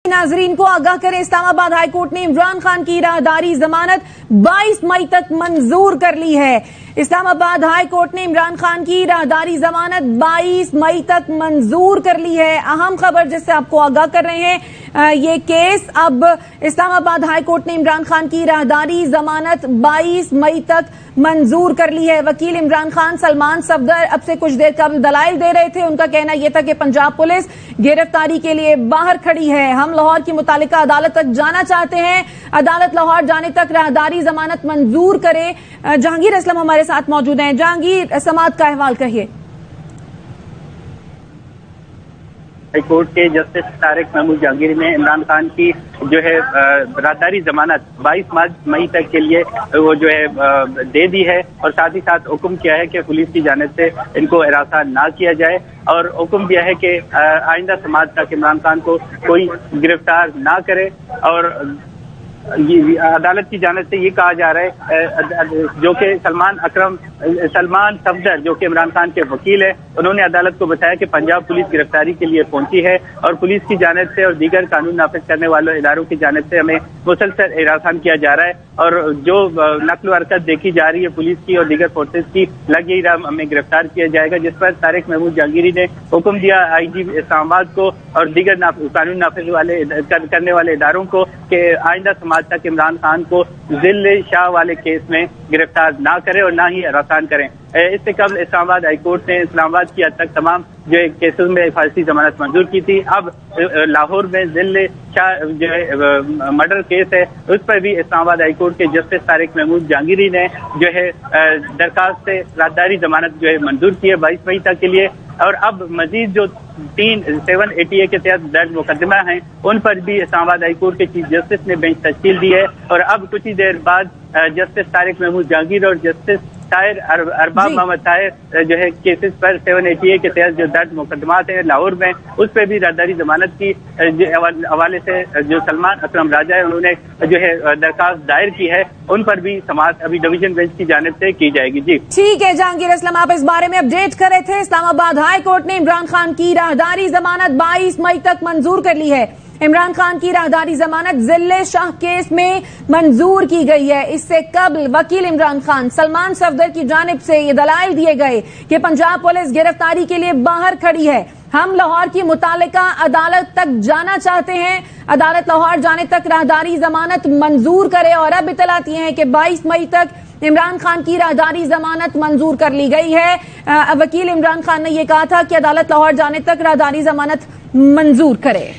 नाजरीन को आगाह करें, इस्लामाबाद हाईकोर्ट ने इमरान खान की राहदारी जमानत 22 मई तक मंजूर कर ली है। इस्लामाबाद हाईकोर्ट ने इमरान खान की राहदारी जमानत 22 मई तक मंजूर कर ली है। अहम खबर जिससे आपको आगाह कर रहे हैं, ये केस अब इस्लामाबाद हाईकोर्ट ने इमरान खान की राहदारी जमानत 22 मई तक मंजूर कर ली है। वकील इमरान खान सलमान सफदर अब से कुछ देर कबल दलाइल दे रहे थे। उनका कहना यह था कि पंजाब पुलिस गिरफ्तारी के लिए बाहर खड़ी है। हम लाहौर की मुतालिका अदालत तक जाना चाहते हैं, अदालत लाहौर जाने तक राहदारी जमानत मंजूर करे। जहांगीर असलम हमारे साथ मौजूद हैं। जहांगीर, समाअत का अहवाल कहिए। हाईकोर्ट के जस्टिस तारिक महमूद जहांगीर ने इमरान खान की जो है राहदारी जमानत 22 मई तक के लिए वो जो है दे दी है और साथ ही साथ हुक्म किया है कि पुलिस की जानिब से इनको हिरासत ना किया जाए और हुक्म दिया है कि आइंदा समाज तक इमरान खान को कोई गिरफ्तार ना करे। और अदालत की जानिब से ये कहा जा रहा है जो कि सलमान सफदर जो कि इमरान खान के वकील है, उन्होंने अदालत को बताया कि पंजाब पुलिस गिरफ्तारी के लिए पहुंची है और पुलिस की जानिब से और दीगर कानून नाफिज करने वाले इदारों की जानिब से हमें मुसलसल हिरासत किया जा रहा है और जो नकल हरकत देखी जा रही है पुलिस की और दीगर फोर्सेज की, लग यही रहा हमें गिरफ्तार किया जाएगा। जिस पर तारिक महमूद जहांगीरी ने हुक्म दिया IG इस्लामाबाद को और दीगर कानून नाफिज करने वाले इदारों को कि आइंदा समाज तक इमरान खान को जिले शाह वाले केस में गिरफ्तार ना करे और ना ही हरासान करें। इससे कबल इस्लामाबाद हाईकोर्ट ने इस्लामाबाद की हद तक तमाम जो केसेस में फांसी जमानत मंजूर की थी। अब लाहौर में जिले शाह जो है मर्डर केस है, उस पर भी इस्लामाबाद हाईकोर्ट के जस्टिस तारिक महमूद जहांगीरी ने जो है दरखास्त से राहदारी जमानत जो है मंजूर की है 22 मई तक के लिए। और अब मजीद जो 780A के तहत दर्ज मुकदमा हैं उन पर भी इस्लामाबाद हाईकोर्ट के चीफ जस्टिस ने बेंच तश्कील दी है और अब कुछ ही देर बाद जस्टिस तारिक महमूद जहांगीर और जस्टिस अरबाब मोहम्मद ताहिर जो है केसेस पर 780A के तहत जो दर्ज मुकदमात हैं लाहौर में, उस पर भी राहदारी जमानत की हवाले से जो सलमान अकरम राजा है उन्होंने जो है दरखास्त दायर की है, उन पर भी समाअत अभी डिवीजन बेंच की जानिब से की जाएगी। जी ठीक है जहांगीर असलम, आप इस बारे में अपडेट कर रहे थे। इस्लामाबाद हाई कोर्ट ने इमरान खान की राहदारी जमानत 22 मई तक मंजूर कर ली है। इमरान खान की राहदारी जमानत जिले शाह केस में मंजूर की गई है। इससे कबल वकील इमरान खान सलमान सफदर की जानिब से ये दलाइल दिए गए कि पंजाब पुलिस गिरफ्तारी के लिए बाहर खड़ी है। हम लाहौर की मुतालिका अदालत तक जाना चाहते हैं, अदालत लाहौर जाने तक राहदारी जमानत मंजूर करे। और अब इतलात ये है कि 22 मई तक इमरान खान की राहदारी जमानत मंजूर कर ली गई है। वकील इमरान खान ने यह कहा था कि अदालत लाहौर जाने तक राहदारी जमानत मंजूर करे।